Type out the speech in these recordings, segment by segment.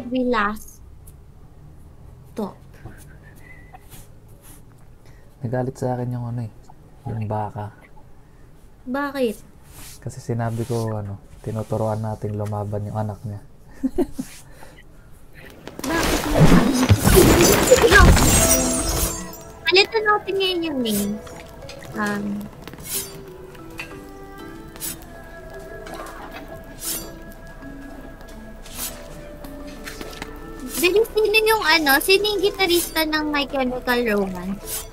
should we last talk? Nagalit sa akin yung ano eh, yung baka. Bakit? Kasi sinabi ko tinuturuan natin lumaban yung anak niya. No. Palitan natin ngayon yung name. Dali, sino yung sino yung gitarista ng My Chemical Romance?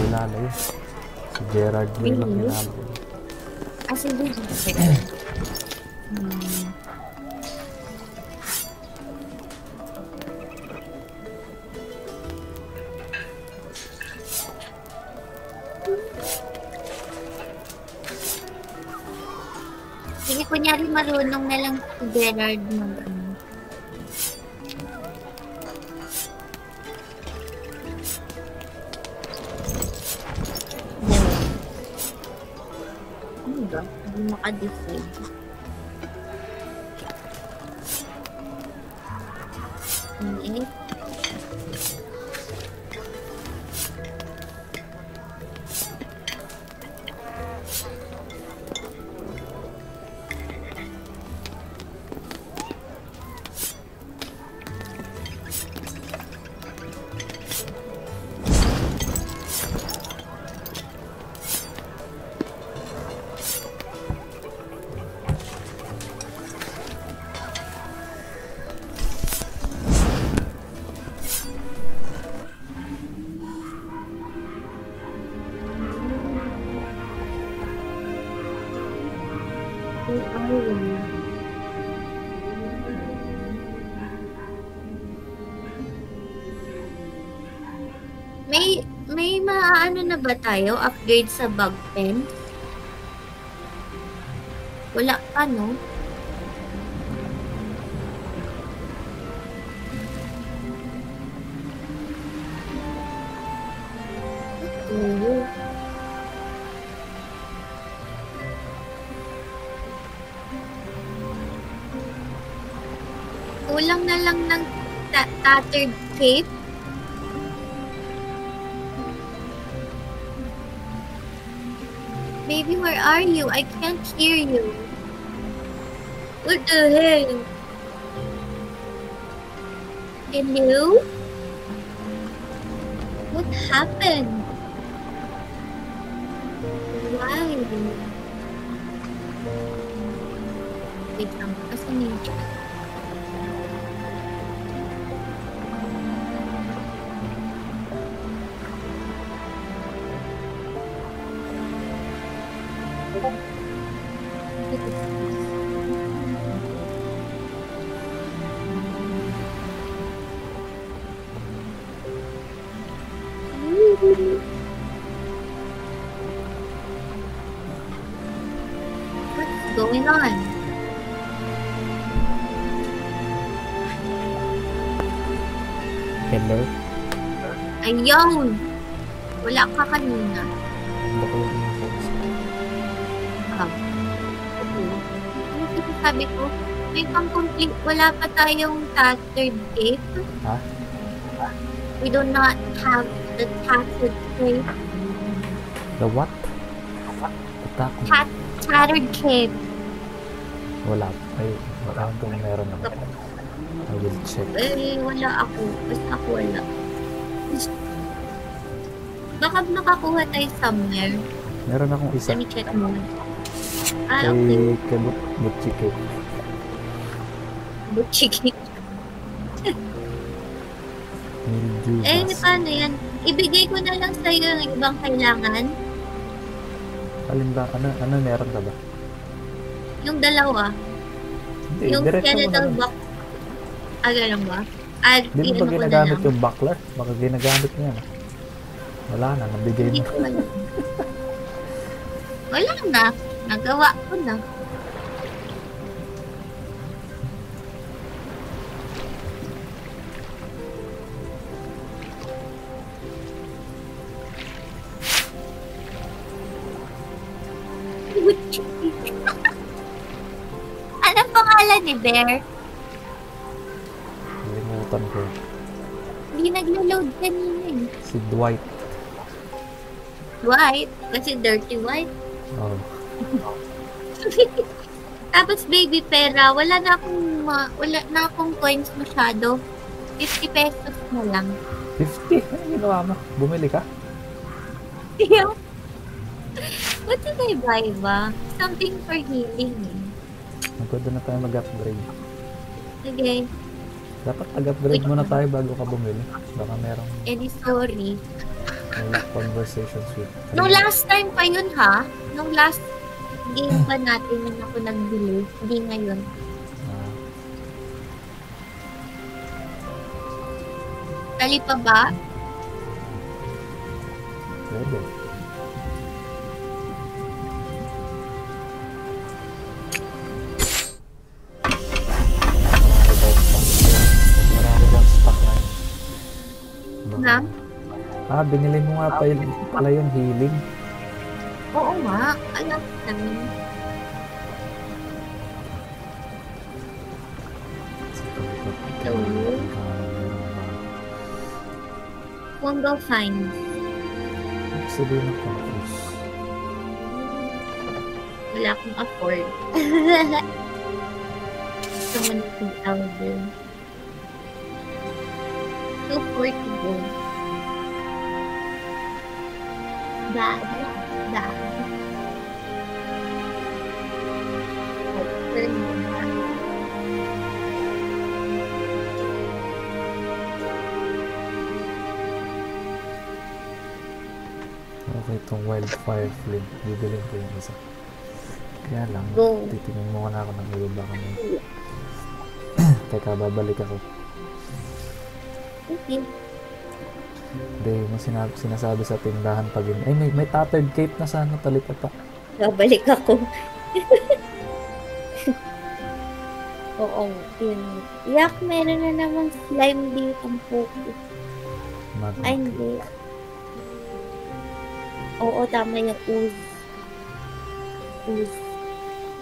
Kilala yun. Si Gerard yun lang kilala yun. Sige. Sige, kunyari marunong na lang si Gerard mag Hindi maka-decide. Okay. May maaano na ba tayo? Upgrade sa bug pen? Wala pa, no? Kulang na lang ng tattered cape. Baby, where are you? I can't hear you. What the hell? Hello? What happened? Why? Wait lang, kasi ninja. What's going on? Hello? Ayun! Wala ka kanina. Baka yung info. Ano sabi ko? May pang-complete. Wala pa tayong tattered cape. Ha? We do not have the tattered cape. The what? Tattered cape. Wala. Ay, wala kung meron ako. I will check. Wala ako. Basta ako wala. Baka makakuha tayo somewhere. Meron akong isa. Let me check muna. Okay. Kay Butchike. Butchike. Paano yan? Ibigay ko na lang sa'yo yung ibang kailangan. Alin ba? Ano meron ka ba? Yung dalawa. Hindi, yung skeletal box. Ganun ba? Hindi mo ba ginagamit yung buckler? Baka ginagamit niya. Wala na, nabigay na. Wala na. Nagawa ko na. Anong pangalan ni Bear? Nakalimutan ko. Hindi naglo-load kanina eh. Si Dwight. White? Kasi dirty white. Oh. Tapos baby pera, wala na akong coins masyado. 50 pesos na lang. 50? Ano ginawa mo? Bumili ka? What did I buy ba? Something for healing eh. Magkado na tayo mag-upgrade. Sige. Dapat mag-upgrade muna tayo bago ka bumili. Baka merong Sorry. conversations with... Nung last time pa yun ha? Nung last game pa natin yun ako nagbili. Hindi ngayon. Tali pa ba? Pwede. Marami bang stock na yun? Na? Binili mo nga pala yung healing. Oo nga. Alam namin. So, Wongo Find. Sabihin ng confuse. Wala akong afford. Someone 2,000. 240 gold. Bad. Okay, itong wildfire flint. Bibilin ko yung isa. Kaya lang, titingin mo na ako ng iba baka may... Teka, babalik ako. Okay. Hindi, mo sinasabi sa tindahan pag yun. Ay, may tattered cape na sana, talita pa. Babalik ako. Oo, yun. Yak, meron na namang slime dito ang focus. Ay, hindi. Oo, tama yung ooze.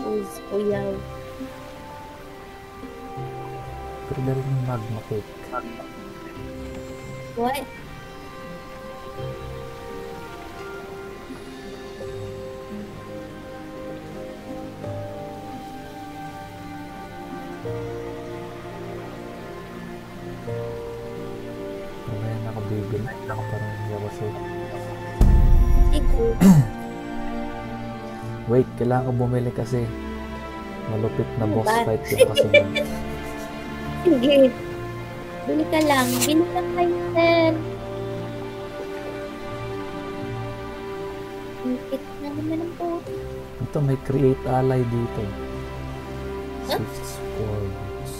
Ooze, kuyaw. Pero dahil yung magma cake. What? Mamaya na ako bibili. Parang hindi ako sure. Wait, kailangan ko bumili kasi malupit na boss fight yung kasunod. Sige. Bili ka lang. Bili ka kayo, sir. Ikit na naman ang po. Ito, may create ally dito. 6 forwards.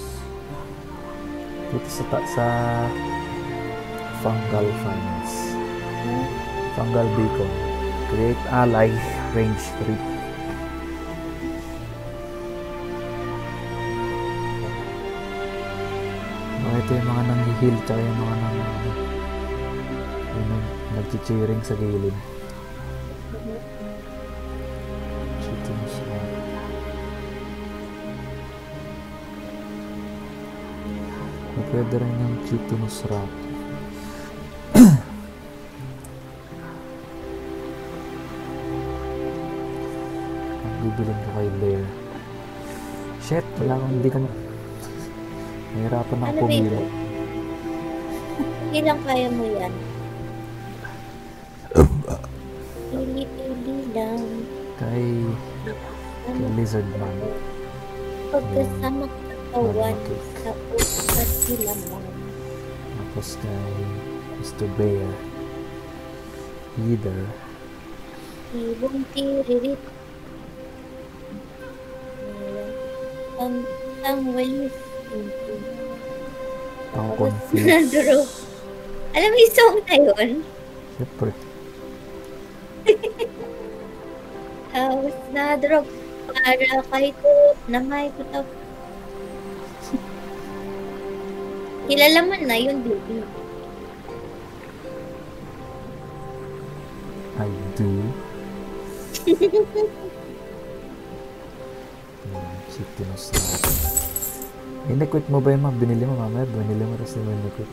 Dito sa fungal finds. Fungal beacon. Create ally, range 3. Ito yung mga nang-heal tsaka yung mga nag-cheering sa gilid. Chitinous rat. Pwede rin yung chitinous rat. Ang bibilin ko kay Bear. Shit, wala akong hindi ko nahirapan ako pumili. Hindi lang kaya mo yan. Pili-pili lang. Kay Lizard Man. Pagkasama katawan sa utas sila man. Tapos kay Mr. Bear. Heather. Ibong tiririt. Ang walis. Ang confused. Alam mo yung song na yun? Siyempre. Tapos na-drop para kahit na may putok. Kilala mo na yun, baby. I do. Chitinous rat. In-equip mo ba yung mga binili mo mamaya? Binili mo tapos naman in-equip.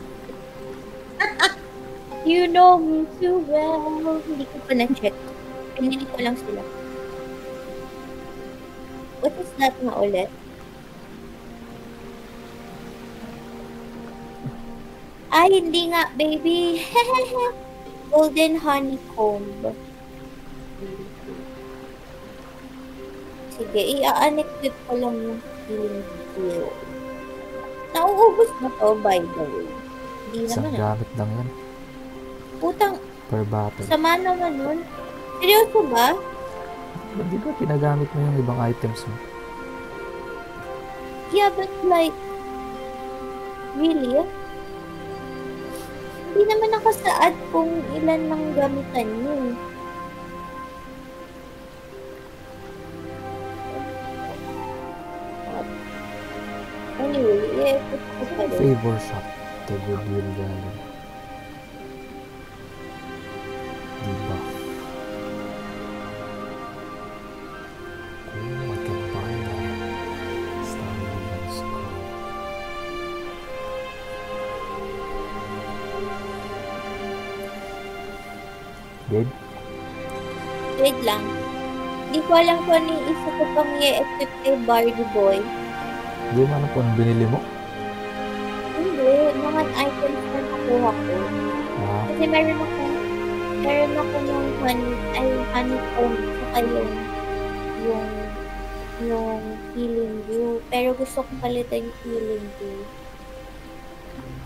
You know me too well. Hindi ko pa na-check. Pinili ko lang sila. What is that nga ulit? Ay, hindi nga, baby. Golden honeycomb. Sige, i-unequip ko lang yung healing deal. Nauubos na to, by the way. Hindi Isang naman gamit lang yan. Putang, Per battle. sama naman nun. Seryoso ba? Di ba pinagamit mo yung ibang items mo? Yeah, but like, really? Hindi naman nakasaad kung ilan ng gamitan niyo. Anyway, i-equip ko pa rin. Favor shop. The goodwill galing. Debuff. Oh, I can buy that. Stamina scroll. Babe? Wait lang. Hindi ko alam kung ano yung isa ko pang i-equip kay Bardy Boy. Hindi mo alam kung ano binili mo? Hindi, mga items na nakuha ko. Ah, Kasi meron ako ng honeycomb saka yung healing dew. Pero gusto ko palitan yung healing dew.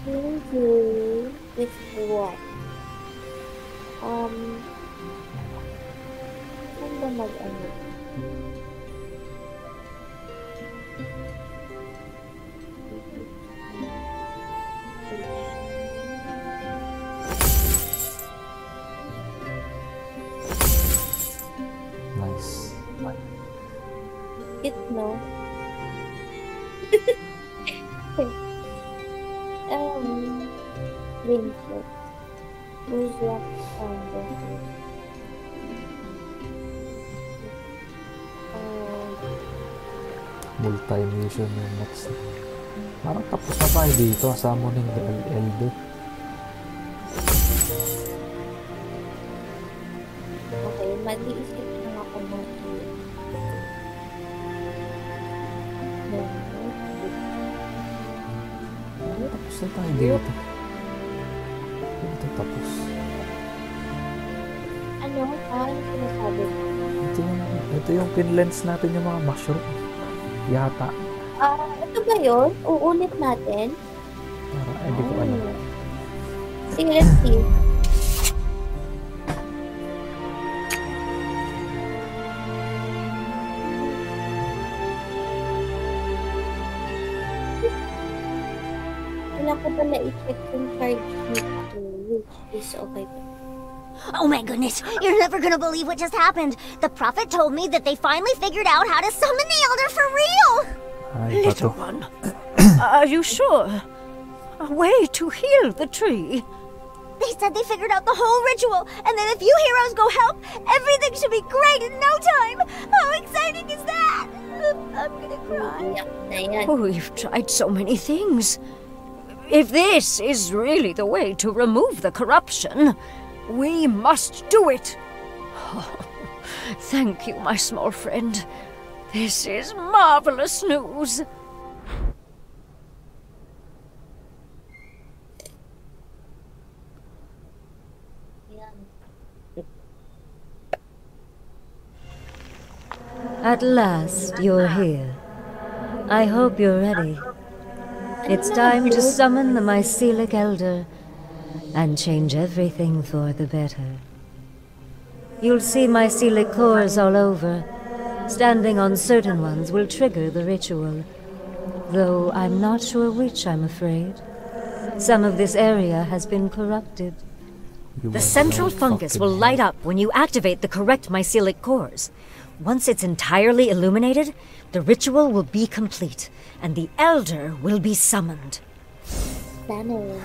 Healing dew with what? Saan ba mag-ano? nice. It, no? Ringfoot. Where's that sound? Multi-mission yung next. Parang tapos na tayo dito. Summoning the Elder. Okay, mag-iisip lang ako ng Tapos na tayo dito. Dito tapos. ano? Ano sinasabi mo? Ito yung pinlens natin yung mga mushroom. Yata. Ito ba yun? Uulit natin? Hindi ko alam. Sige, let's see. Kailangan ko pala i-check yung charge nito, which is okay. Oh my goodness, you're never gonna believe what just happened. The prophet told me that they finally figured out how to summon the elder for real. Ay, Little bato. one, are you sure? A way to heal the tree? They said they figured out the whole ritual, and that if you heroes go help, everything should be great in no time. How exciting is that? I'm gonna cry. Iyak na yan. We've tried so many things. If this is really the way to remove the corruption, we must do it. Oh, thank you, my small friend. This is marvelous news. At last, you're here. I hope you're ready. It's time to summon the Mycelic Elder and change everything for the better. You'll see mycelic cores all over. Standing on certain ones will trigger the ritual, though I'm not sure which, I'm afraid. Some of this area has been corrupted. The central fungus will light up when you activate the correct mycelic cores. Once it's entirely illuminated, the ritual will be complete, and the Elder will be summoned. Summoned.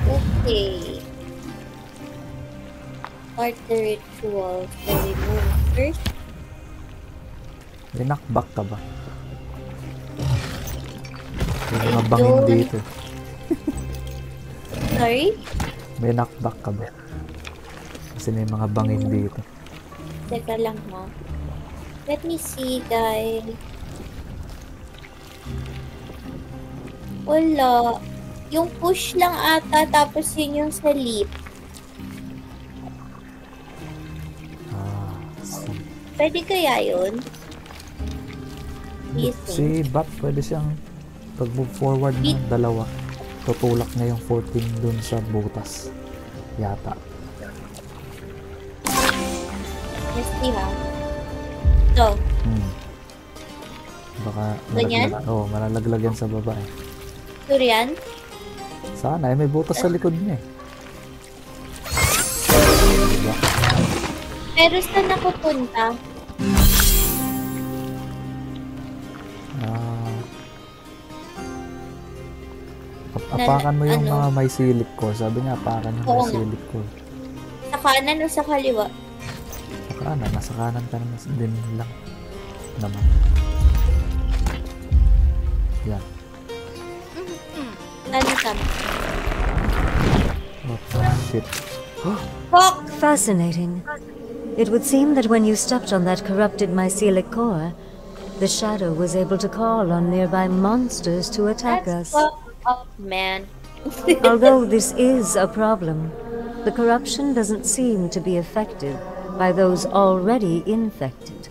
Okay. Start the ritual. So we move first. Linakbak ka ba? May mga bangin dito. Sorry? May knockback ka ba? Kasi may mga bangin dito. Teka lang ha. Let me see, guys. Wala. Yung push lang ata, tapos yun yung sa leap. See. Pwede kaya yun? Si Bat, pwede siyang pag-move forward ng dalawa. Tutulak na yung 14 dun sa butas. Yata. Let's see ha. So, Baka ganyan? malalaglag yan sa baba eh. Turian? Sana may butas sa likod niya eh. Diba? Pero saan ako punta? Apakan mo yung ano? mga may silip ko. Sabi niya, apakan yung Oo may nga. silip ko. Sa kanan o sa kaliwa? Sa kanan, nasa kanan ka naman din lang. Naman. Yan. Ano kami? What the shit? Fuck! Fascinating. It would seem that when you stepped on that corrupted mycelic core, the shadow was able to call on nearby monsters to attack That's us. fucked up, man. Although this is a problem, the corruption doesn't seem to be affected by those already infected.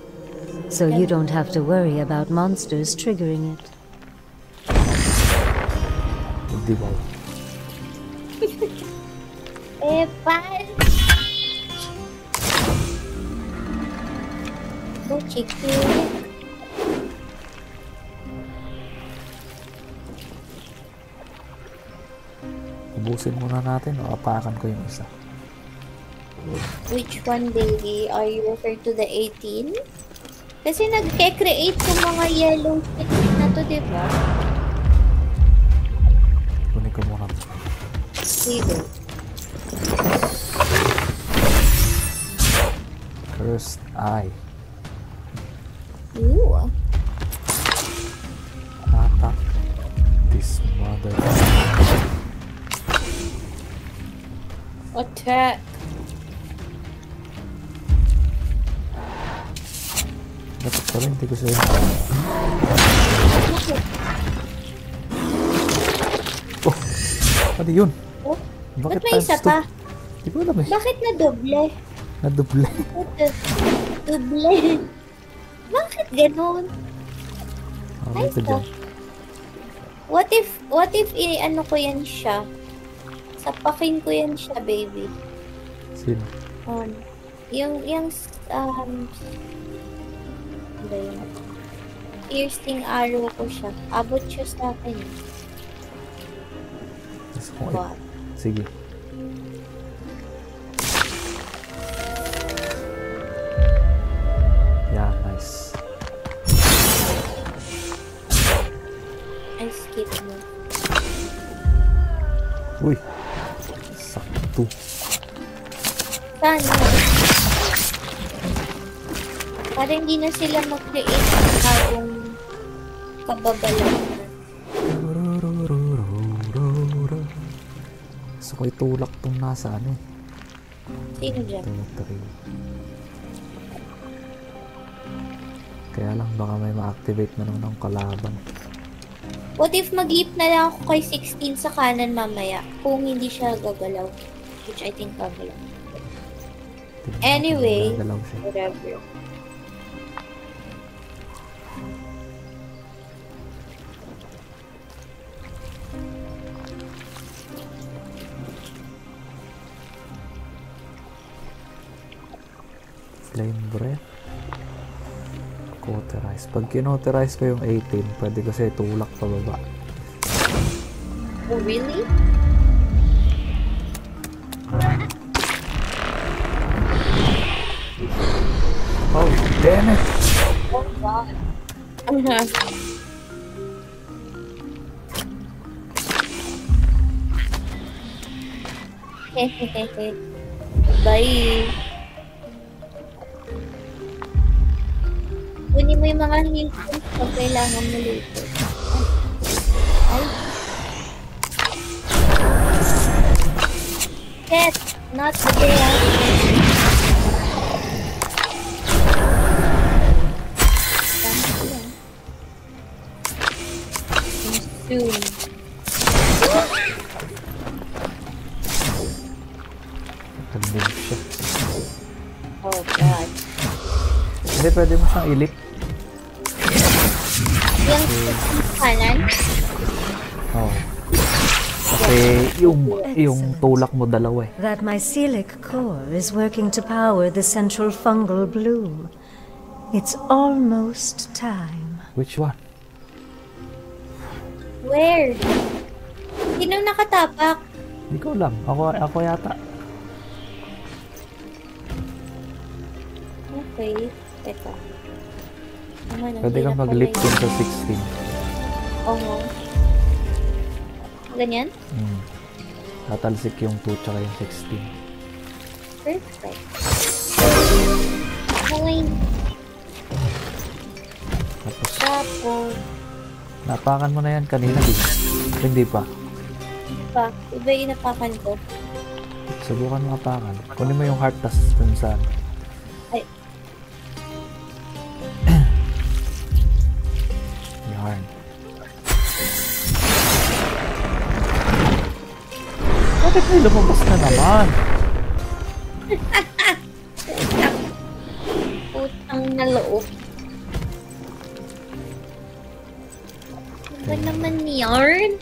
So you don't have to worry about monsters triggering it. Hindi ba? Pan! So cheeky. Ubusin muna natin o apakan ko yung isa. Which one, baby? Are you referring to the 18? Kasi nag-create yung mga yellow sticks na to, di ba? Kunin ko muna. Sige. Cursed Eye. Ooh. Attack this mother. Attack. Dapat pala hindi ko sa'yo. Oh! Ano yun? Oh, Bakit ba't may isa times two? pa? Di ko alam eh. Bakit na doble? Naduble. Doble. Bakit ganun? Okay ko dyan. What if ano ko yan siya? Sapakin ko yan siya, baby. Sino? Yung ba yun? Piercing arrow ko siya. Abot siya sa akin. What? Sige. Yeah, nice. I skip mo. Uy! Sakto. Sana. Para hindi na sila mag-create ng bagong kababalaw. Gusto ko itulak tong nasa ano eh. Sino dyan? 2, 3. Kaya lang baka may ma-activate na naman ng kalaban. What if mag-leap na lang ako kay 16 sa kanan mamaya kung hindi siya gagalaw? Which I think gagalaw. Anyway, Gagalaw siya. whatever. Flame breath. Cauterize. Pag kinoterize ko yung 18, pwede ko siya itulak pababa. Oh, really? Oh, damn it! Oh, God. Hehehehe. Bye. Kunin mo yung mga heal points pag kailangan mo later. Ay. Yes, not the day after. Soon. Tagdig siya. Oh God. Hindi, pwede mo siyang ilip. Yung kanan? Oo. Kasi yung tulak mo dalawa eh. That mycelic core is working to power the central fungal bloom. It's almost time. Which one? Where? Sino nakatapak? Hindi ko alam. Ako yata. Okay. Teka. Pwede kang mag-lip dun sa 16. Oo. Ganyan? Tatalsik yung 2 tsaka yung 16. Perfect. Okay. Tapos, napakan mo na yan kanina, di? Hindi pa. pa, iba yung napakan ko. Subukan mo apakan. Kunin mo yung heart tas dun sa... Ay. Yarn. Bakit may lumabas na naman? Putang na loob. Ano naman yarn?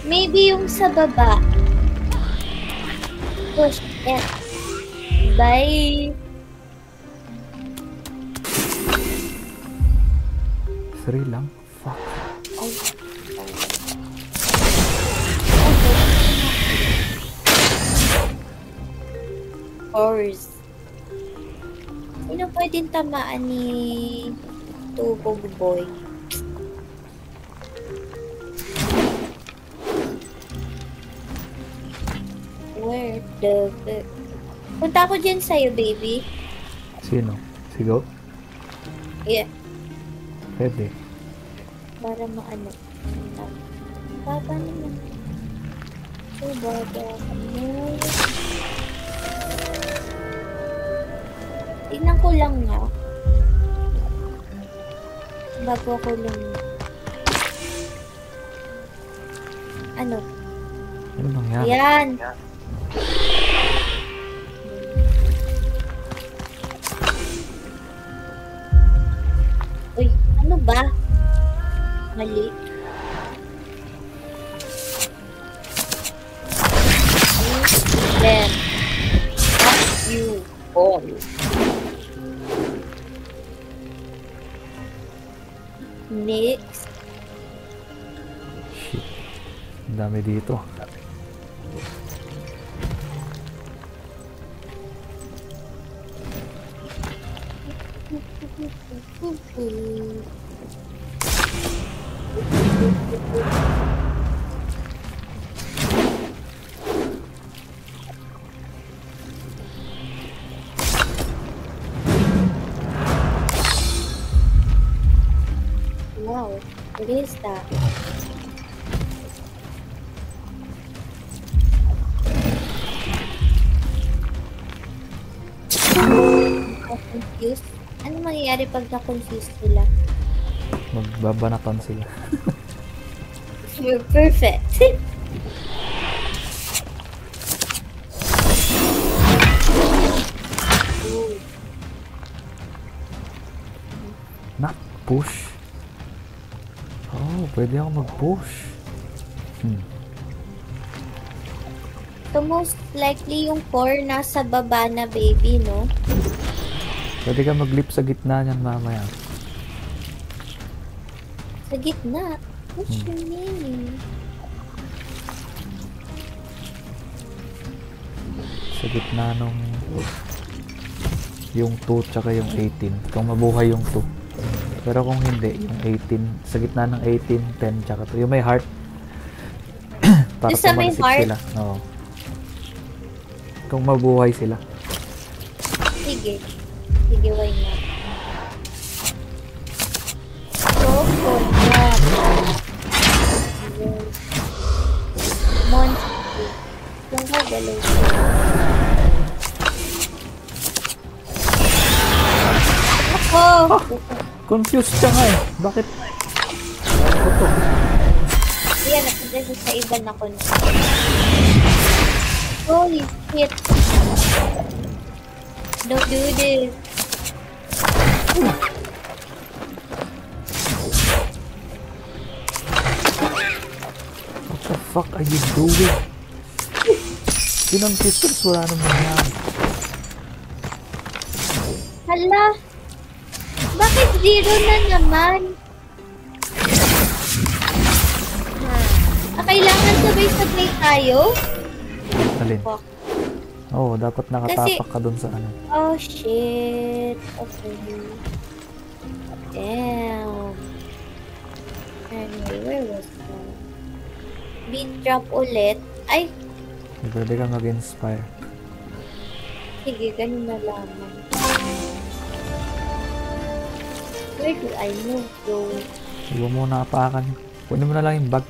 Maybe yung sa baba. Push it. Bye. 3 lang? Fuck. Ay. Course. Sino pwedeng tamaan ni Tubog Boy? Where the... Punta ako dyan sa'yo, baby. Sino? Sigo? Yeah. Pwede. Para maano. Baba naman. So, baba. Ano? Tignan ko lang nga. Bago ako lang. Ano? Ano nangyari? Ayan. Uy, ano ba? Mali. Then, fuck you all. Next. Shit. Ang dami dito. Wow, what is that? Confused? Ano mangyayari pag na-confused sila? Magbabanatan sila. You're perfect. Not push. Oh, pwede ako mag-push. So most likely yung core nasa baba na, baby, no? Pwede ka mag-lip sa gitna niyan mamaya. Sa gitna? What's your name? Sa gitna nung yung 2 tsaka yung 18. Kung mabuhay yung 2. Pero kung hindi, yung 18, sa gitna ng 18, 10 tsaka 2. Yung may heart. Para Yung sa may tumalsik heart? sila. Oo. Kung mabuhay sila. Sige. Sige, why not? So, galaw. Ako! Confused siya nga eh. Bakit? Ano to? Yan, napunta siya sa iba na confused. Holy shit! Don't do this. What the fuck are you doing? Sinong pistols? Wala naman yan. Hala! Bakit zero na naman? Kailangan sabay-sabay tayo? Alin? Fuck. Oo, dapat nakatapak ka dun sa ano. Oh shit. Okay. Damn. Anyway, where was that? Beat drop ulit. Ay! Pwede kang mag-inspire. Sige, ganun na lamang. Where do I move though? Huwag mo na apakan. Kunin mo na lang yung bag.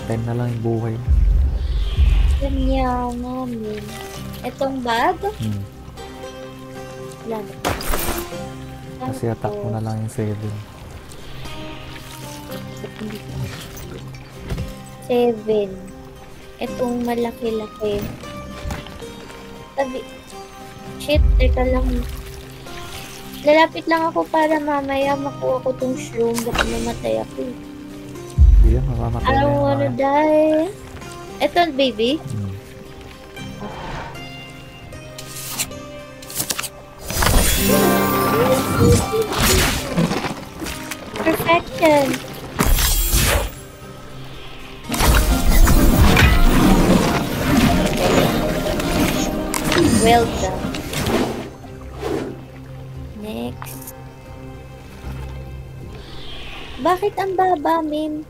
10 na lang yung buhay. Kanya, mami. Etong bag? Wala na. Kasi attack mo na lang yung 7. 7. Etong malaki-laki. Sabi, shit, teka lang. Lalapit lang ako para mamaya makuha ko tong shroom. Baka mamatay ako. Hindi yan, mamamatay I na don't yan. wanna die. Eto, baby. Perfection. Well done. Next. Bakit ang baba, Mim?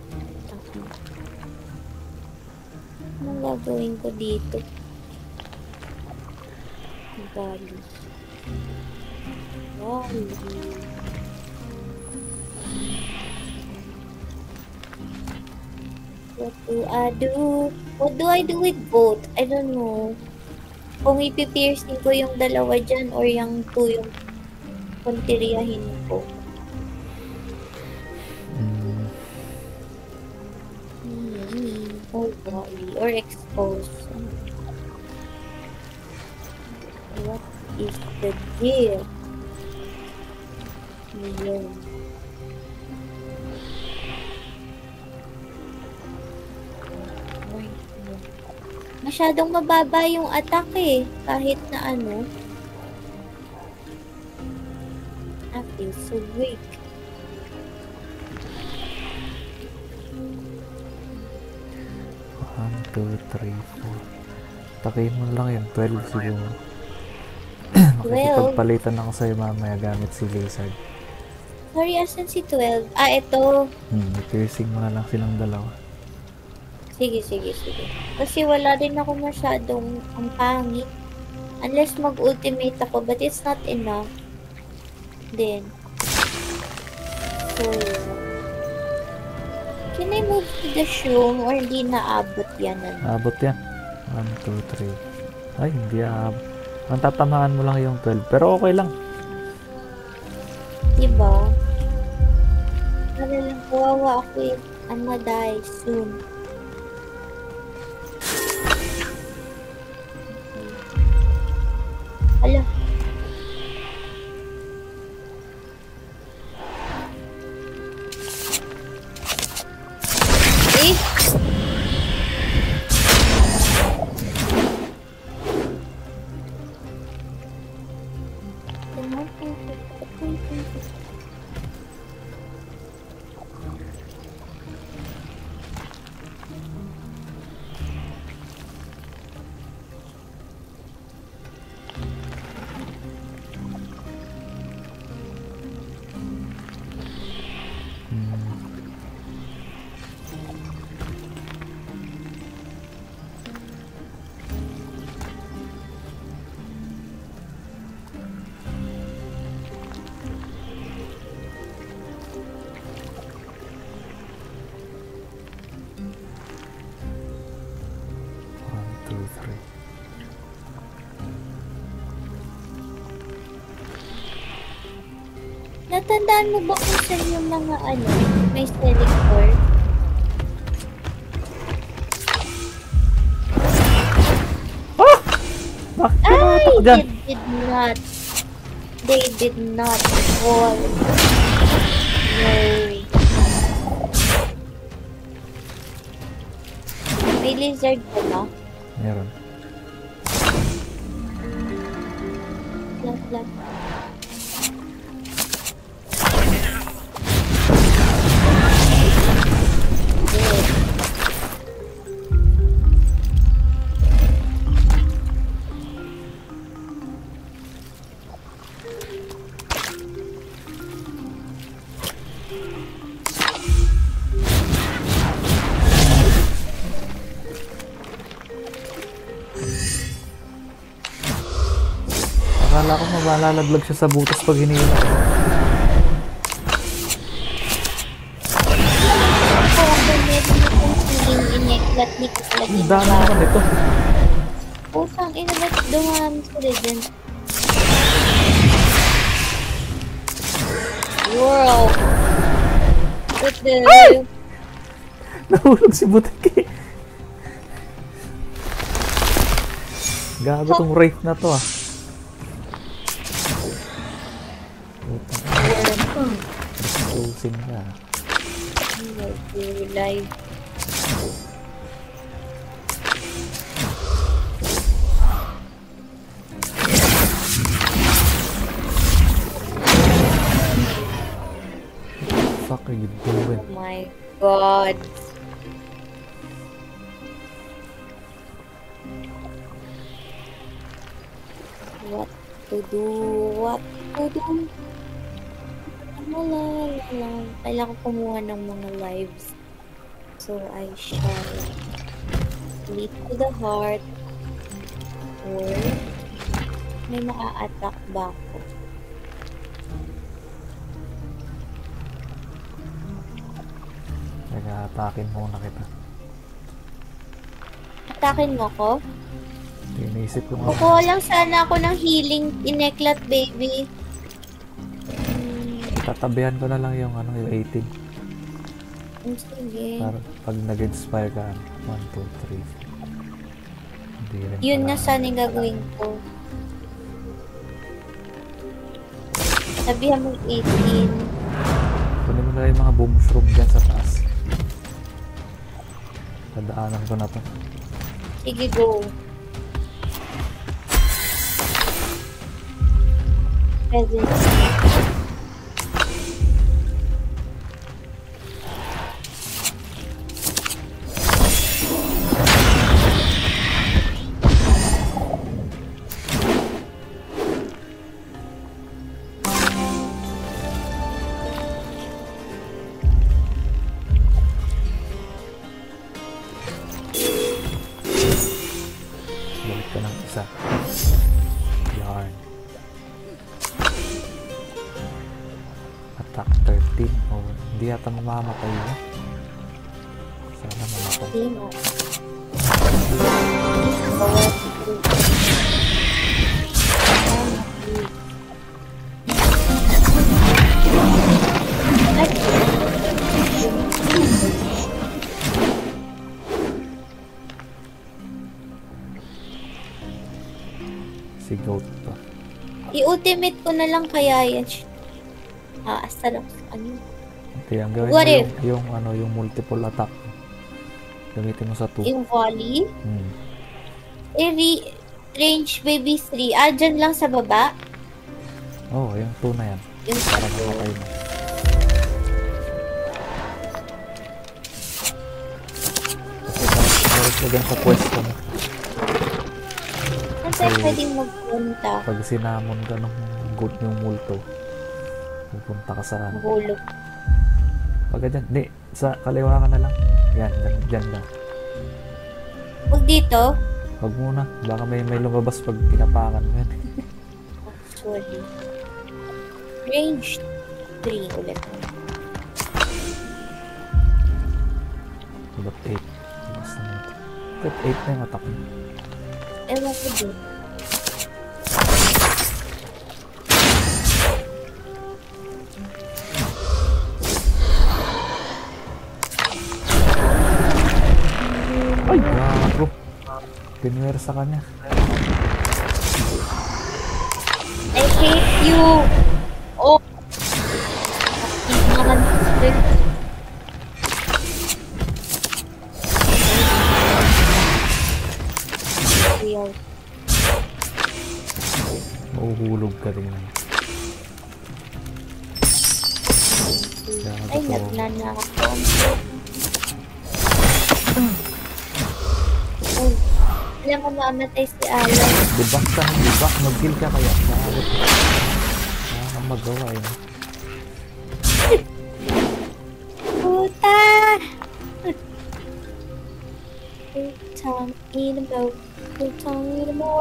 Anong gagawin ko dito? Bali. Bali. What do I do? What do I do with both? I don't know. Kung ipipiercing ko yung dalawa dyan or yung 2 yung kontiryahin ko. Hold body or expose. What is the deal? Yun. Masyadong mababa yung attack eh. Kahit na ano. I feel so weak. One, 2, 3, 4. Takihin mo lang yun. 12 siguro. Makikipagpalitan ako sa'yo mamaya gamit si Lizard. Sorry, asan si 12? Ah, ito. Piercing mo na lang silang dalawa. Sige. Kasi wala din ako masyadong ang pangit. Unless mag-ultimate ako, but it's not enough. Then. So, can I move to the shroom or hindi naabot yan? Abot yan. 1, 2, 3. Ay, hindi aabot. Ang tatamaan mo lang yung 12. Pero okay lang. Diba? Wala lang, kawawa ako eh. I'm gonna die soon. Hala. Eh? Natandaan mo ba kung saan yung mga may selector? Bakit ka Ay, nakatak dyan? They did not fall. No. May lizard ba na? Meron. Lap. Akala ko malalaglag siya sa butas pag hinila. Ang dami naman ito. Pusang ina ba't dumami sila dyan? Wow! What the... Nahulog si Butiki. Gago tong wraith na to ah. Closing ka. Live. Fuck are you doing? Oh my god. What to do? What to do? Kailangan ko kumuha ng mga lives. So I shall leap to the heart. Or may maka-attack ba ako? Nag-atakin muna kita. Atakin mo ko? Iniisip ko nga. Kukuha lang sana ako ng healing ineklat, baby. Tatabihan ko na lang yung yung 18. Sige. Para pag nag-inspire ka, 1, 2, 3. Hindi rin Yun pala. na sana yung gagawin ko. Sabihan mo 18. Kunin mo na yung mga boom shroom dyan sa taas. Tadaanan ko na to. Sige, go. Present. Balik ka ng isa. Yarn. Attack 13. Oh, hindi yata mamamatay yun. Sana mamatay. Sino? Si Goat pa. I-ultimate ko na lang kaya yan. Asal ako sa ano. Hindi, ang gawin What mo if? yung multiple attack. Gamitin mo sa 2. Yung volley. Hmm. Range baby 3. Dyan lang sa baba. Oh, yung 2 na yan. Yung Para mamatay mo. Tapos mo dyan sa pwesto mo. Saan tayo pwedeng magpunta? Pag sinamon ka ng good yung multo, pupunta ka sa Hulog. pagka dyan, hindi, sa kaliwa ka na lang. Yan, dyan na. Huwag dito. Huwag muna, baka may lumabas pag pinapakan mo yan. Actually. Range 3 ulit. Dapat 8. Basta na ito. Dapat 8 na yung attack mo. Ewan ko din. Pinwersa ka niya. I hate you! Oh! Naman, sister. Real. Mahuhulog ka rin. Ay, nagnana ako. Oh, alam mo mamatay si Alan. Debak ka ng debak. Mag-kill ka kaya. Bakit? Wala kang magawa eh. Puta! Putang ina mo. Putang ina mo.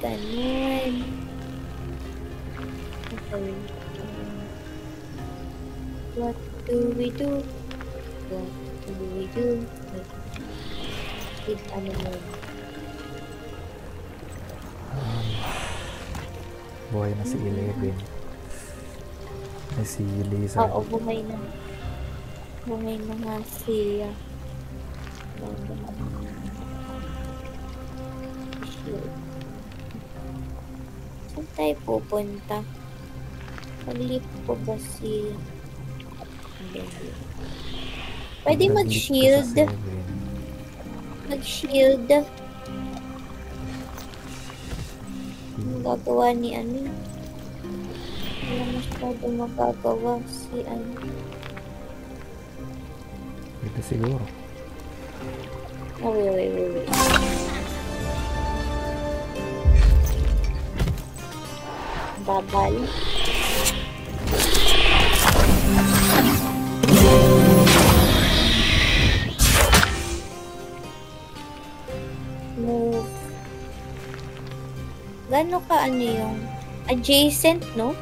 Ganun. Okay. What do we do? What do we do? Ano mo? Buhay na si Eleven. Ay, si Lisa. Oo, bumay na. Bumay na nga siya. Saan tayo pupunta? Pag-leap ko ba si... Pwede mag-shield. Mag-shield. Ang gagawa ni ano? Wala masyado magagawa si ano. Ito siguro. Oh, wait. Babal. Move. Gano'n ka ano yung adjacent, no?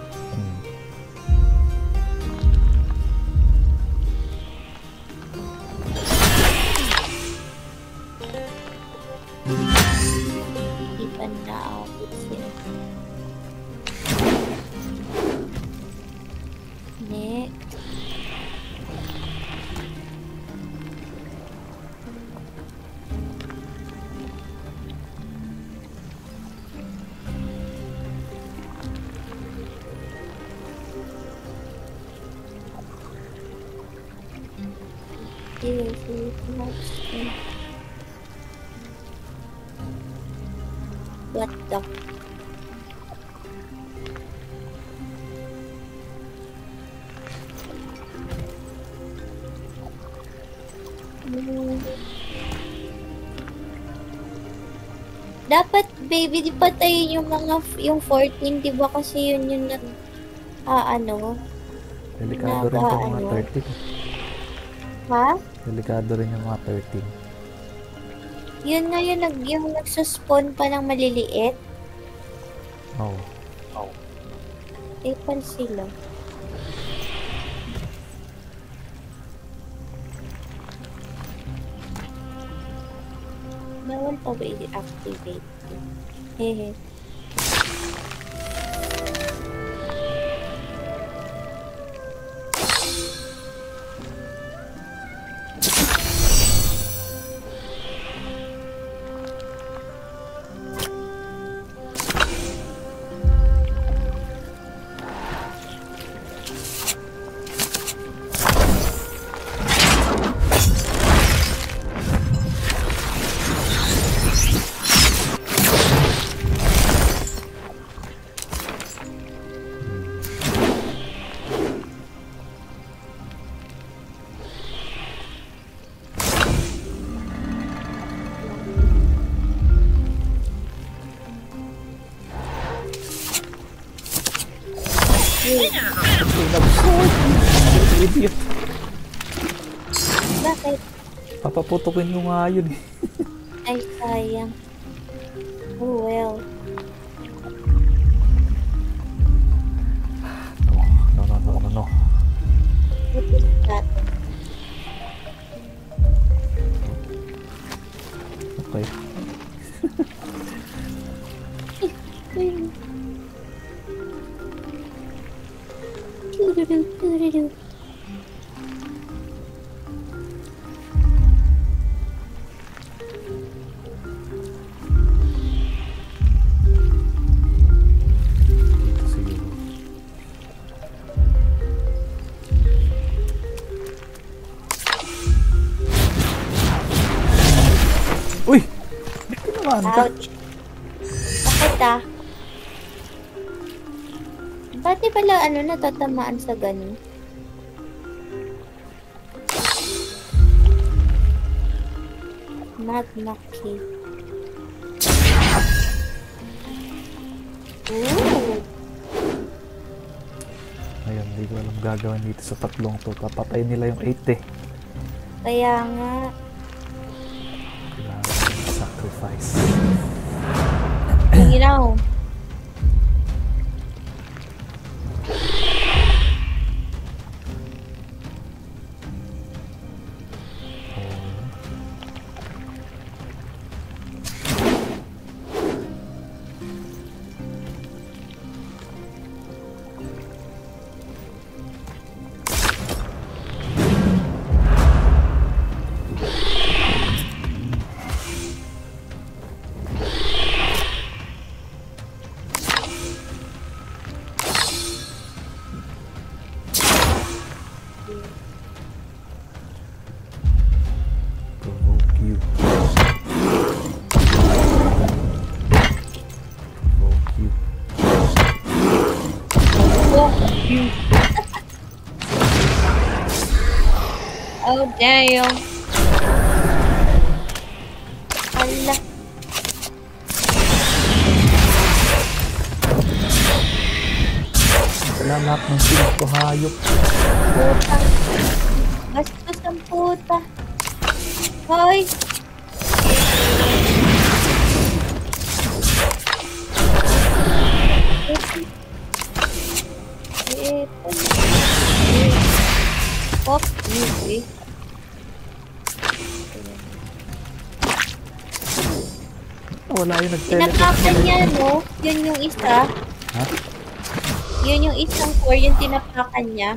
Ipan na ako siya. Next. What the? Dapat baby, di patayin yung mga yung 14, di ba kasi yun yung nag ano? Delikado rin yung mga 13. Ha? Delikado rin yung mga 13. Yun nga yung nagsuspawn pa ng maliliit. Oo. Ipal sila. Bawal pa ba i-activate? Hehe. Idiot. Bakit? Papaputukin mo nga yun eh. Ay, sayang. Oh, well. No. What is that? Okay. Doo-doo-doo. Saan ka? Ouch. Bakit ah? Ba't di pala natatamaan sa ganun? Magma key. Ooh. Ayun, hindi ko alam gagawin dito sa tatlong to. Papatay nila yung 8 eh. Kaya nga. Kailangan sacrifice. Sige na. Provoke you. Provoke you. Oh, damn. Hala. Wala lahat ng silip ko, hayop. Puta. Bastos ang puta. Hoy. Fuck you, eh. Wala yung Tinapakan niya, no? Yun yung isa. Ha? Yun yung isang core, yung tinapakan niya.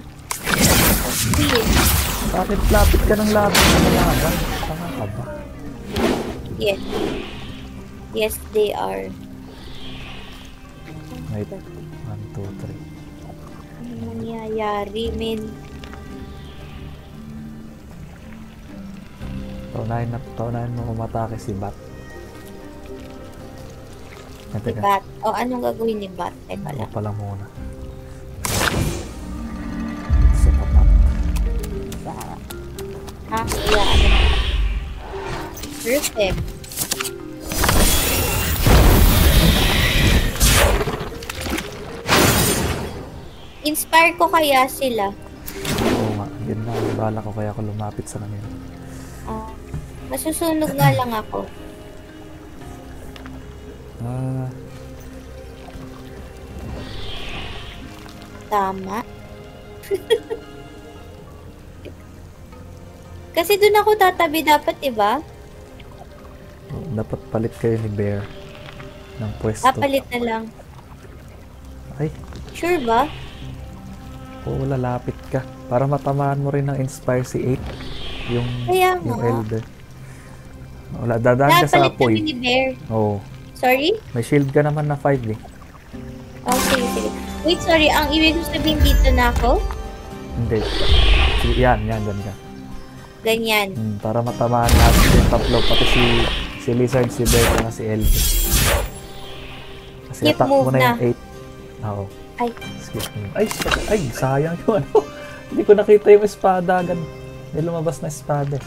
Okay. Bakit lapit ka ng lapit sa kalaban? Tanga ka ba? Yes. Yes, they are. Wait. 1, 2, 3. Ano nangyayari, men? Paunahin mo kumatake si Bat. Si Bat. O, anong gagawin ni Bat? Teka lang. Ako pala muna. Sa papat. Ha? Yeah. Perfect. Inspire ko kaya sila. Oo nga, yun na. Bala ko kaya ako lumapit sa kanila. Masusunog nga lang ako. Tama. Kasi dun ako tatabi dapat, diba? Dapat palit kayo ni Bear ng pwesto. Papalit na lang. Ay, Sure ba? oo, lalapit ka. Para matamaan mo rin ng Inspire si 8. Yung Kaya nga. Elder. Wala, dadaan ka sa Papalit kami apoy. ni Bear. Oo. Sorry? May shield ka naman na 5 eh. Okay, sige. Wait, sorry. Ang ibig sabihin dito na ako? Hindi. Yan, dyan ka. Ganyan. Para matamaan natin yung tatlo. Pati si Lizard, si Bear, at si Elder. Kasi Skip attack mo move na na. yung 8. Oo. Ay. Skip move. Ay, sayang yung ano. Hindi ko nakita yung espada agad. May lumabas na espada eh.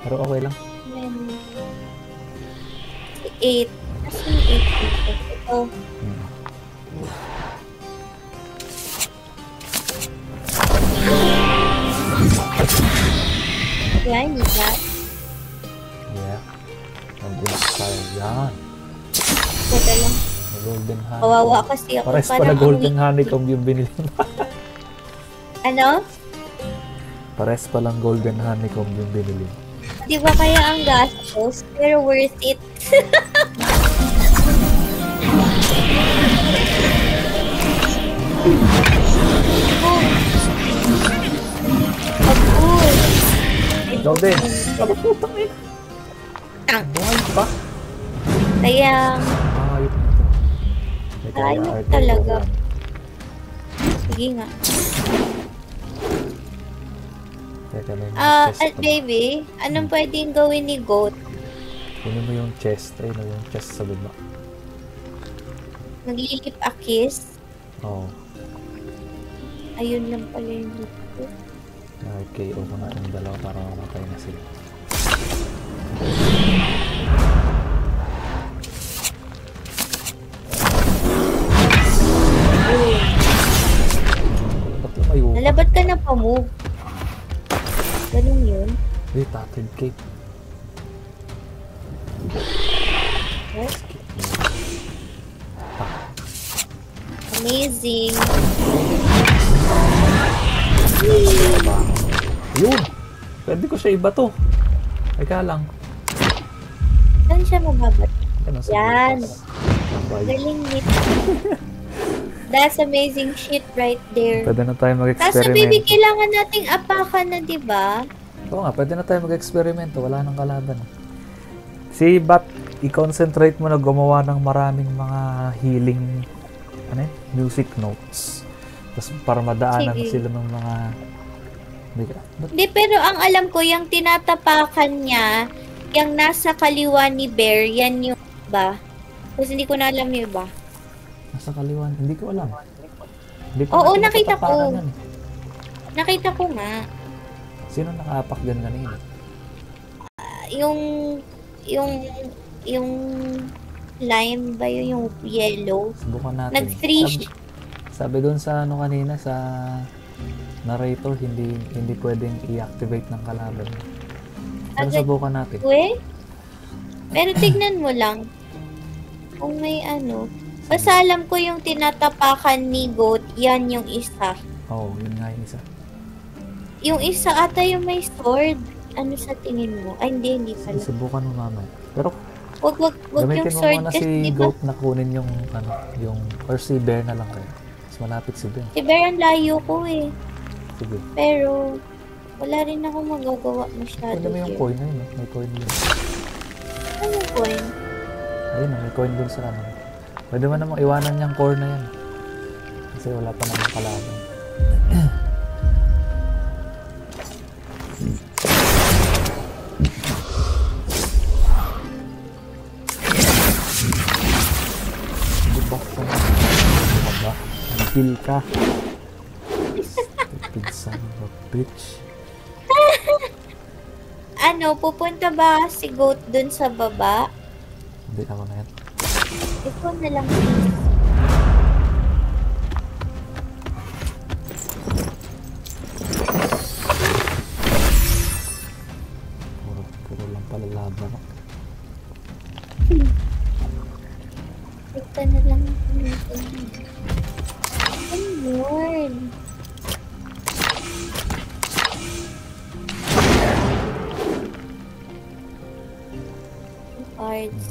Pero okay lang. 8. Kasi 8 dito. Ito. Yeah, I need that. Yeah. Nag-inspire yan. Teka lang. May golden honey. Kawawa kasi ako. Pares Parang pala ang golden weak. honeycomb yung binili mo. Ano? Pares palang golden honeycomb yung binili mo. Di ba kaya ang gastos? Pero worth it. Ikaw din. Kaputang eh. Tang. Buhay pa. Sayang. Ayop na to. May kaya Ayop art talaga. yan. Sige nga. Teka, may message pa ba? Baby, anong pwedeng gawin ni Goat? Kunin mo yung chest. Ayun o, yung chest sa baba. Maglilip a kiss. Oo. Ayun lang pala yung lip ko. Okay, o ko na yung dalawa para mamatay na sila. Ba't lumayo ka? Nalabat ka na pa move. Ganun yun. Uy, tattered cape. What? Amazing. Yun! Pwede ko siya iba to. Teka lang. Saan siya mababat? Ano, sa Yan. butas. Bye. Galing nito. That's amazing shit right there. Pwede na tayo Kaso baby, mag-experiment. kailangan nating apakan na, diba? Oo nga, pwede na tayo mag-experiment. Wala nang kalaban. Si Bat, i-concentrate mo na gumawa ng maraming mga healing music notes. Tapos para madaanan Sige. sila ng mga... Hindi, pero ang alam ko, yung tinatapakan niya, yung nasa kaliwa ni Bear, yan yung iba. Kasi hindi ko na alam yung iba. Nasa kaliwan, hindi ko alam. Hindi Oo, natin nakita ko. natatapakan yan. Nakita ko nga. Sino nakaapak dyan kanina? Yung lime ba yun, yung yellow? Subukan natin. Nag-freeze. Sabi doon sa ano kanina, sa narrator, hindi pwedeng i-activate ng kalaban. Pero Agad. subukan natin. Pero tignan mo lang. Kung may ano. Basta alam ko yung tinatapakan ni Goat, yan yung isa. Oo, yun nga yung isa. Yung isa ata yung may sword. Ano sa tingin mo? Ay, hindi pala. Subukan mo mamaya. Pero Wag yung gamitin mo sword muna kasi, si di ba? Goat na kunin yung or si Bear na lang kayo. Mas malapit si Bear. Si Bear, ang layo ko eh. Sige. Pero, wala rin ako magagawa masyado Kunin mo yung here. coin na yun. May coin yun. Ano yung coin? Ayun, may coin dun sa ano. Pwede mo namang iwanan niyang core na yan. Kasi wala pa namang kalaban. Diba? Diba? Nag-kill ka. Stupid son of a bitch. Ano, pupunta ba si Goat dun sa baba? Hindi ako na yan. Ikaw na lang please. Puro lang pala laban. Ikaw na lang. Oh Lord. Cards.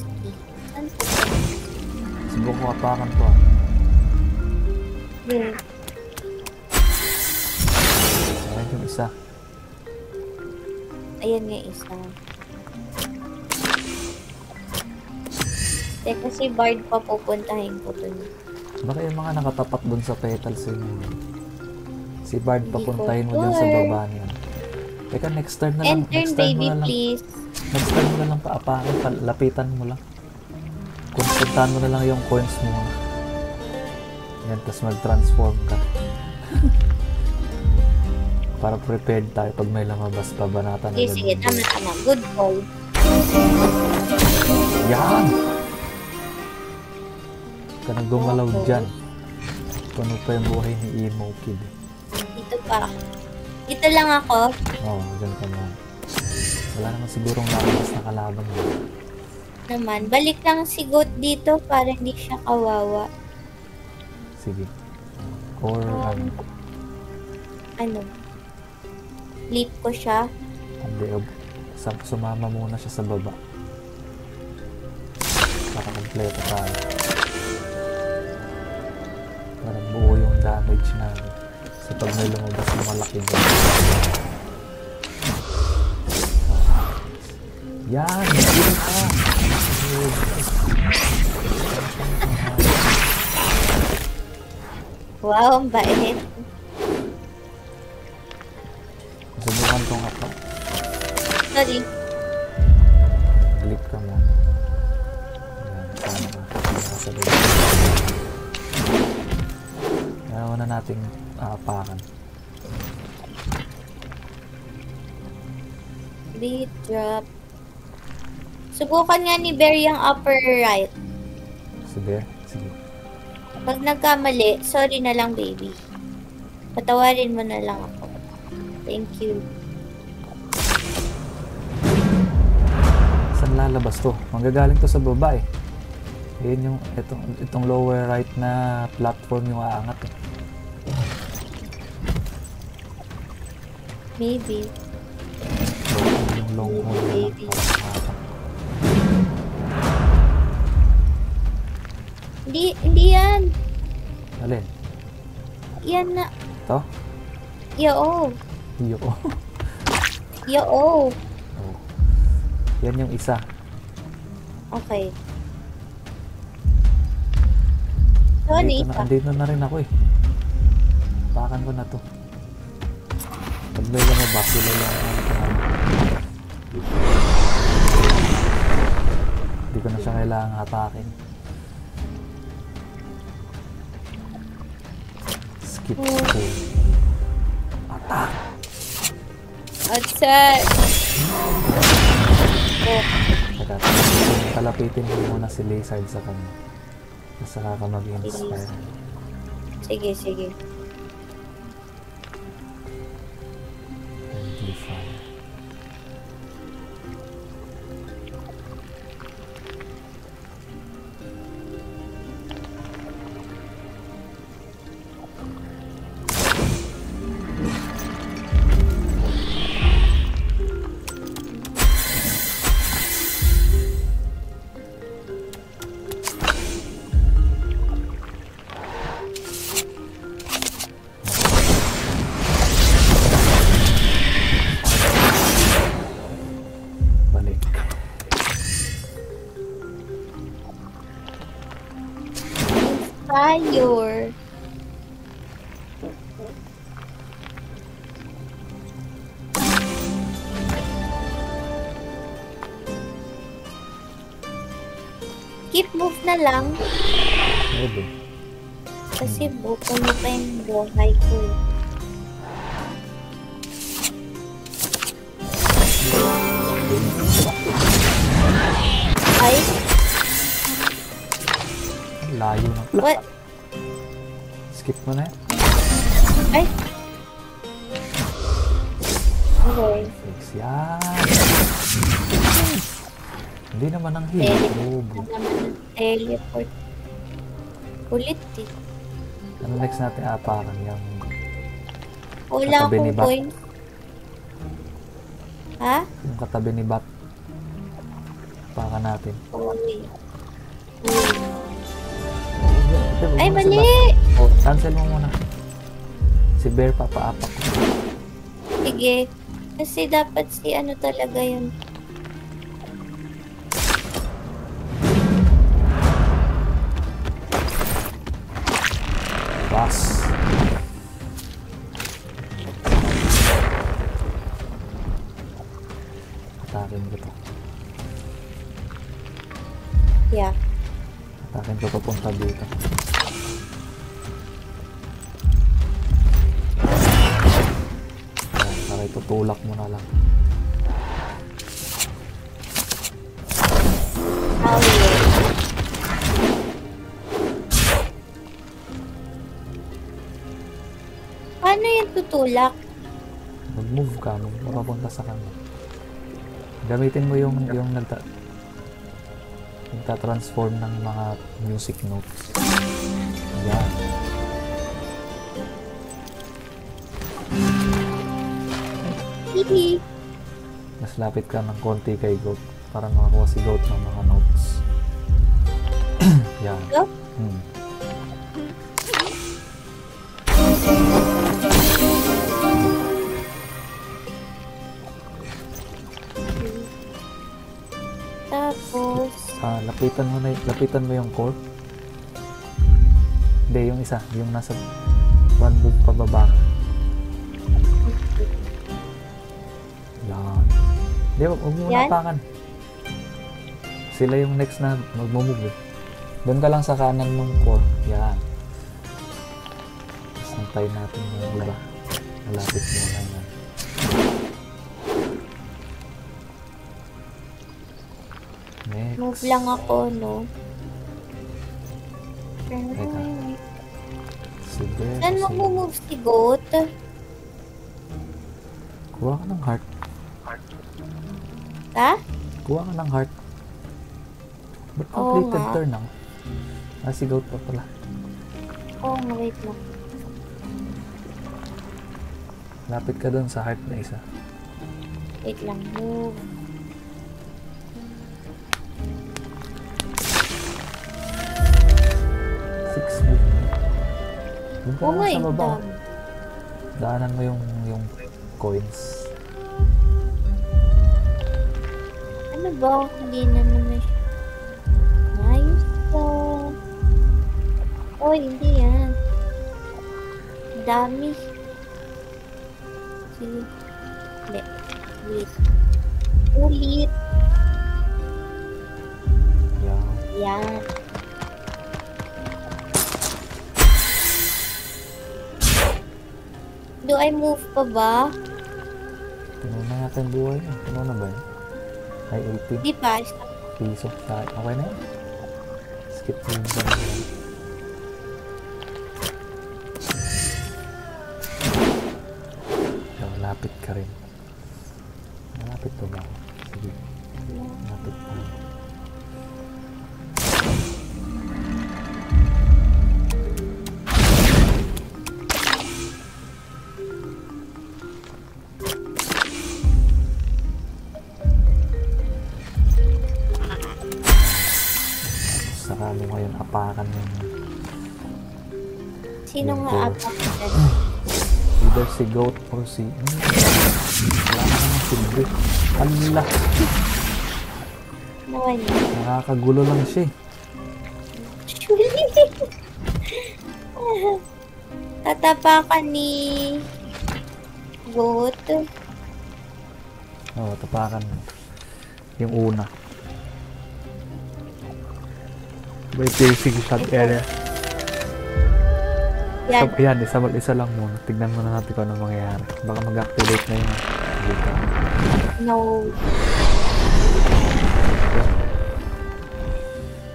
Saan po? Subukan ko apakan to. Yun. Ayan yung isa. Ayan nga isa. Teka, si Bard pa pupuntahin ko dun. Baka yung mga nakatapat dun sa petals yun. Si Bard Hindi ko papuntahin mo dun sa sure. baba niya. Teka, next turn na lang. Enter Next turn mo baby na lang. please. Next turn mo na lang paapakan. Lapitan mo lang. Konsultahan mo na lang yung coins mo. Yan, tapos mag-transform ka. Para prepared tayo pag may lumabas pa banatan. Sige, tama. Good call. Yan! Ka na gumalaw Okay. dyan. Puno pa yung buhay ni Emo Kid. Dito pa. Dito lang ako. Oo, dyan ka na. Wala naman sigurong nakakas na kalaban mo. Naman. Balik lang si Goat dito para hindi siya kawawa. Sige. Or Ano? Leap ko siya. hindi, sumama muna siya sa baba. Para kompleto tayo. Para buo yung damage namin. Kasi pag may lumabas na malaki dyan. Yan! Hindi ka! Wow, ang bait. Subukan kong ako. Sorry. Click ka mo. muna nating aapakan. Beat drop. Subukan nga ni Bear yung upper right. Si Bear? Sige. Pag nagkamali, sorry na lang, baby. Patawarin mo na lang ako. Thank you. Saan lalabas to? Manggagaling to sa baba eh. Yun yung, itong lower right na platform yung aangat eh. Maybe. Yung long hole na lang. Maybe. Hindi yan. Alin? Yan na. Ito? Yoo. Yoo. Yoo. Oh. Yan yung isa. Okay. So, ano isa? Andito na rin ako eh. Pakan ko na to. Pag may lumabas, sila lang ang hindi ko na siya kailangang hatakin. Skip to. Attack! Attack! Teka, talapitin mo muna si Lizard sa kanya. Saka ka mag-inspire. Sige, sige. Amplify. Balik. Fire. Keep move na lang. Pwede. Kasi buko mo pa yung buhay ko. Ay, Layo ng... what? Skip mo na yan. Ay. Okay. Fix yan. Hindi naman ang heal. Lobo. Teleport. Ulit eh. Ano next natin apakan? Yung Wala katabi ni akong Bat. coins. Ha? Yung katabi ni Bat. Apakan natin. Uy. Si Ay, mali! Bat. Oh, cancel mo muna. Si Bear papaapak ko. Sige. Kasi dapat si ano talaga yun. Bas. Atakin ko to. Yeah. Atakin ko papunta dito. Ayan, para itutulak mo na lang. Oh, yeah. Paano yung tutulak? Mag-move ka, mapapunta sa kanya. Gamitin mo yung nagta-transform ng mga music notes. Yan. Hihi. Mas lapit ka ng konti kay Goat para makakuha si Goat ng mga notes. Yan. Goat? Hmm. Tapos, lapitan mo yung core. Hindi, yung isa, yung nasa one move pababa. Yan. Hindi, huwag mo Yan? napakan. Sila yung next na magmumove eh. Doon ka lang sa kanan ng core. Yan. Tapos Antayin natin yung iba. Malapit muna yan. Next. Move lang ako, no? Teka. Sige. Saan mag-move si Goat? Kuha ka ng heart. Ha? Kuha ka ng heart. Ba't Oo completed nga. turn lang? Si Goat pa pala. Oo, wait lang. Lapit ka dun sa heart na isa. Wait lang, move. Six movement. Doon ka Oh lang my sa baba. God. Daanan mo yung coins. Ano ba? Hindi na naman siya. Nice to. Oh, hindi yan. Dami. Sige. Hindi. Ulit. Ulit. Yan. Yan. Do I move pa ba? Puno na natin buhay. Puno na ba yun? Ay, 80. Di pa. Piso sa okay na yun. Skip mo yung ganun yan. Malapit ka rin. Malapit pa ba? Sige. Malapit pa. Saka mo ngayon apakan yung Sino Yung nga four. apak na? either si Goat or si wala na naman silbi. Ala, Nawan niya. nakakagulo lang siya eh. Tatapakan ni Goat. Oo, tapakan mo. Yung una. May piercing shot area. Yan. So, yan, isa lang muna. Tignan muna natin kung anong mangyayari. Baka mag-activate na yung dito. No.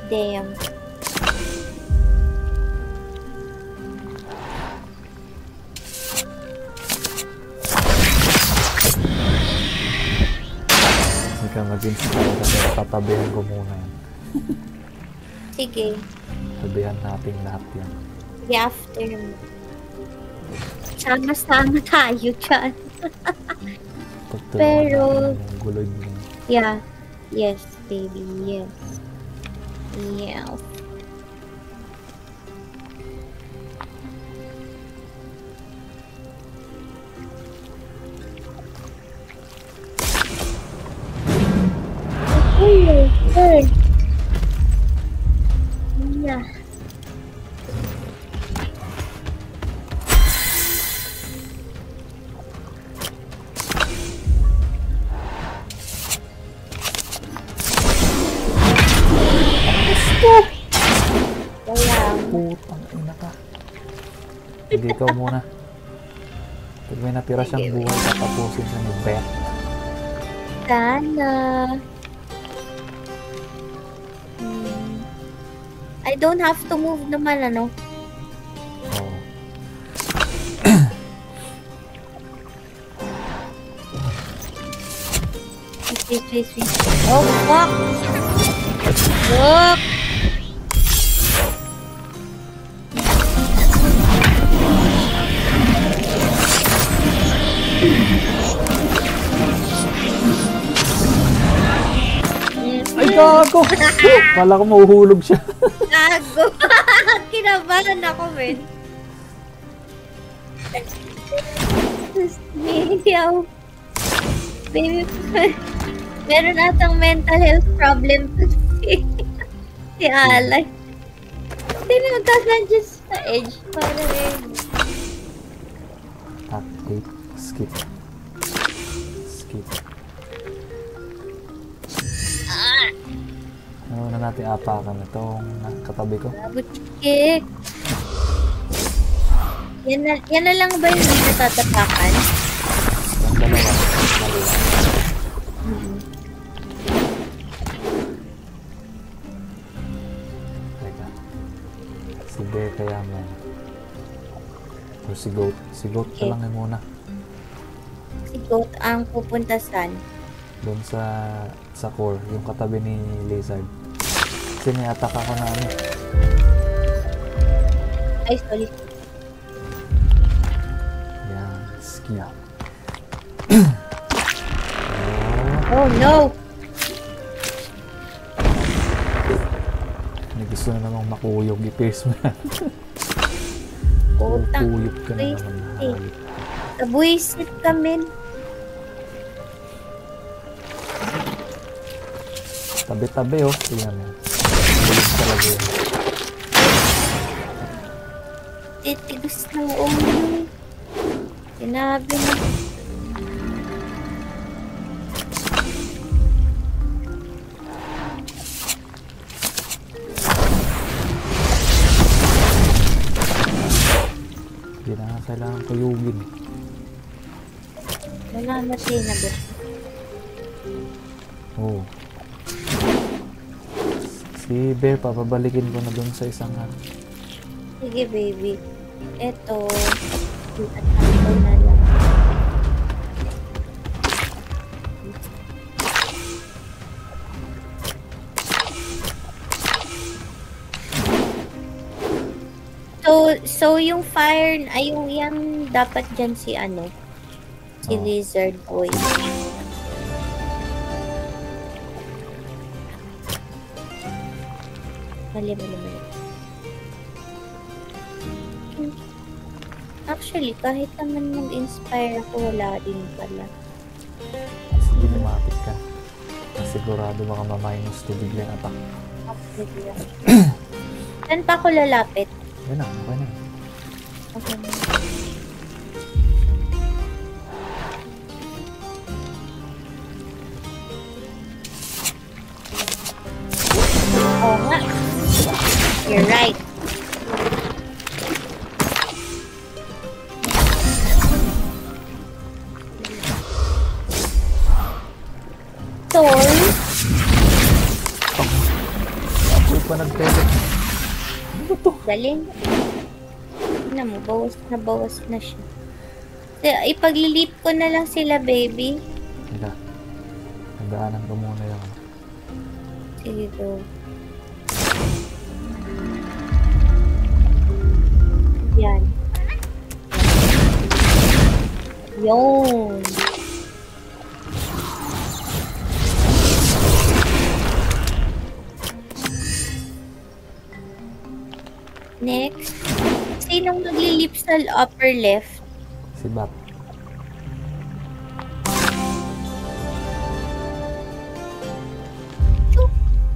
Damn. Hindi ka mag-inspire kasi tatabihan ko muna yan. Sige. Tabihan natin lahat yan. Sige, after mo. Sama-sama tayo dyan. Pagtulungan Pero- natin yung gulod mo. Yeah. Yes, baby. Yes. Yes. Yeah. Wala. Putang ina ka. Hindi, ikaw muna. Pag may natira siyang buhay, tatapusin siya ni Beth. Sana. Hmm. I don't have to move naman, ano? Oo. Wait. Oh, fuck! Fuck! Ay, gago! Kala ko mahuhulog siya. Gago! Kinabahan ako, men. Yaw. Baby, meron atang mental health problem to si Alay. Sino magkasadya sa edge? Para rin. Tap 8. Skip. Skip. Ano na natin apakan itong katabi ko? Double kick. Yan na lang ba yung hindi natatapakan? Yung dalawa. Teka. Si Bear kaya mo. O si Goat. Si Goat ka Okay. lang muna. Si Goat ang pupunta saan? Doon sa core. Yung katabi ni Lizard. Kasi may attack ako na ano. Ay, sorry. Yan. Skill. Oh, no! May gusto na namang makuyog. I-pierce mo na. Utang. Kuyog ka na Please, naman. eh. Hayop. Kabuisit kami. Tabi-tabi oh. Tingnan mo. Bilis talaga yun. Titigas ng ulo. Sinabi mo. Hindi na nga kailangan kuyugin. Nanamatay na ba? Oo. Si Bear, papabalikin ko na doon sa isang Sige, baby. Eto. At ko na lang. So yung fire, ay yung yan dapat dyan si ano? Si Oh. Lizard Boy. Mali. Actually, kahit naman mag-inspire ako, wala din pala. sige, lumapit ka. Sigurado baka ma-minus to bigla yung attack. Saan pa ako lalapit? Yan na, okay na. Okay. Oo nga. You're right. Tol, Ako pa nag-tele. galing. Tingnan mo, bawas na siya. Kaya, ipaglilip ko na lang sila, baby. Teka. Nagdaanan ko muna yung Sige, go. Yan. Yun. Next. Sinong naglilip sa upper left? si Bat.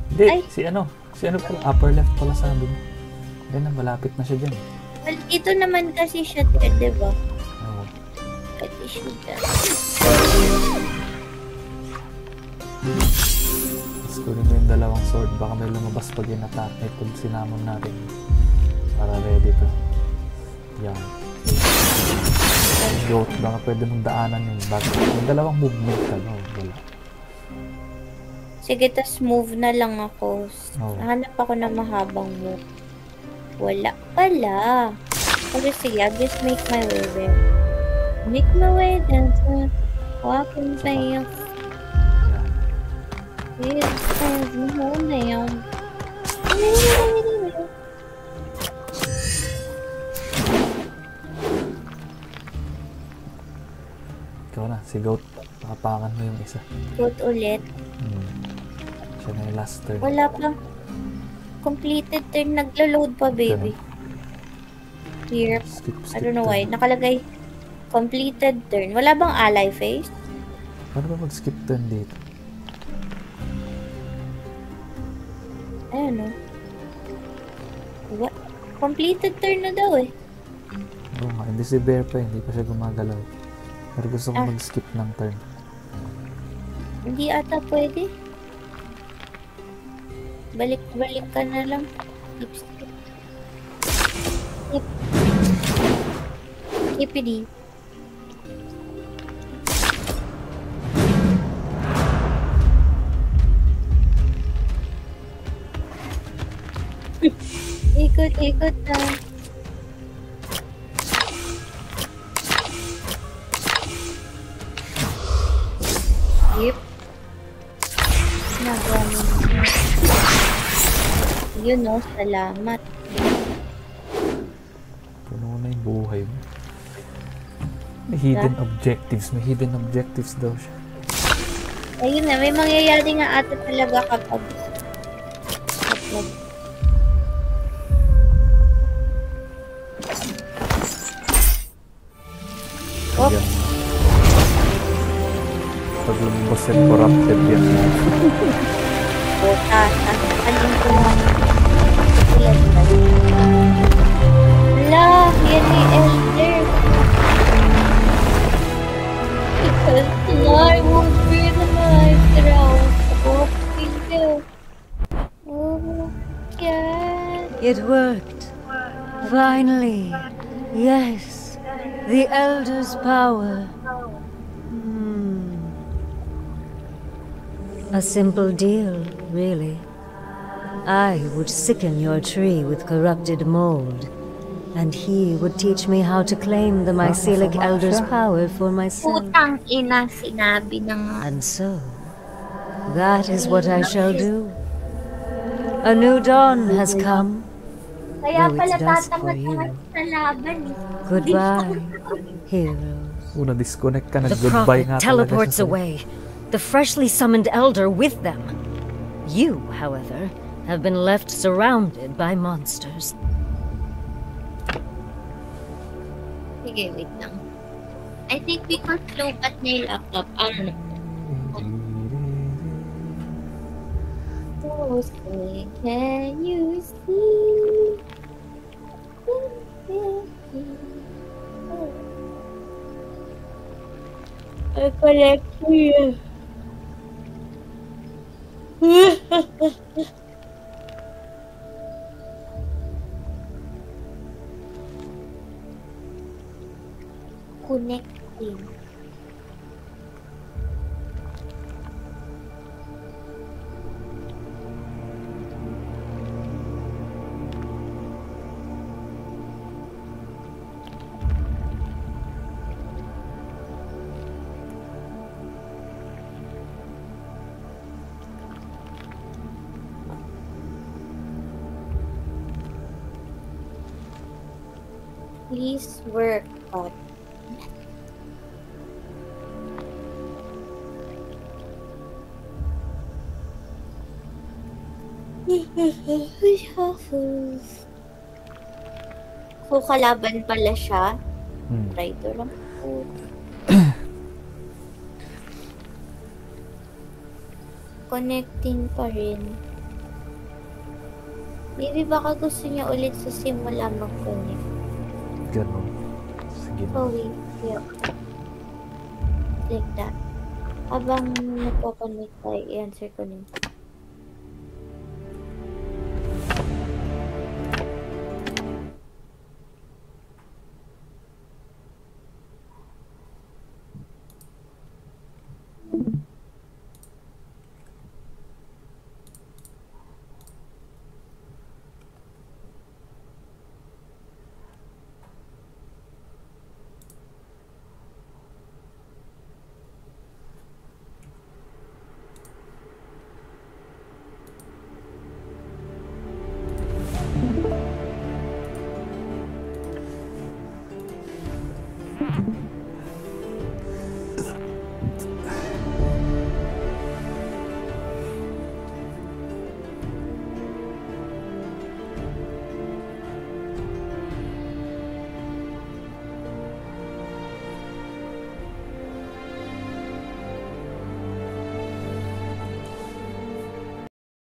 Hindi, Ay. si ano pala, upper left pala sabi mo. Yan na, malapit na siya dyan. Well, ito naman kasi siya, diba? Oo. Pwede siya dyan. Tapos kunin mo yung dalawang sword, baka may lumabas pag in-attack eh, pag sinamon natin. Para ready to. Yan. Goat, baka pwede mong daanan yung back. Yung dalawang movement ka, no? Wala. Sige, tas move na lang ako. Oo. Hanap ako ng mahabang move. Wala pala. Okay, sige, I'll just make my way there. Make my way down to walking by your Yan. feet. Mo na yung... Ikaw na, si Goat. Pakapakan mo yung isa. Goat ulit. Siya na yung last turn. Wala pa. Completed turn. Naglo-load pa, baby. Here. Skip I don't know why. turn. Nakalagay completed turn. Wala bang ally face? Paano ba mag-skip turn dito? Ayan o. What? Completed turn na daw eh. Oo nga, hindi si Bear pa, hindi pa siya gumagalaw. Pero gusto ko Ah. mag-skip ng turn. Hindi ata pwede. Balik ka na lang. Skip. Hippity. Ikot na. Yep. Nagawa mo na. Yun o, salamat. Puno na yung buhay mo. May hidden objectives. May hidden objectives daw siya. Ayun na, may mangyayari nga ata talaga kapag oh. Yan. Pag lumabas yan, corrupted yan. Puta, sasakal yung kumang wala, yan yung elder. Because I won't be the life that I was hoping to. Oh, God. It worked. Finally. Yes. The Elder's power. A simple deal, really. I would sicken your tree with corrupted mold, and he would teach me how to claim the mycelic Elder's power for myself. Putang ina, sinabi na nga. And so, that is what I shall do. A new dawn has come. Kaya Though pala it's dusk for tatangat-tangat you. sa laban eh. Goodbye, heroes. Una disconnect ka, The nag-goodbye nga prophet talaga teleports siya sa- away, the freshly summoned elder with them. You, however, have been left surrounded by monsters. Sige, wait lang. I think because low-bat na yung laptop, ano na. Can you see? I collect you. Connecting. Please work, but kung kalaban pala siya, traitor lang po. Connecting pa rin. Maybe baka gusto niya ulit sa simula mag-connect. Ganun. Sige na. Oh, wait. Yeah. Like that. Habang nagko-connect tayo, i-answer ko na.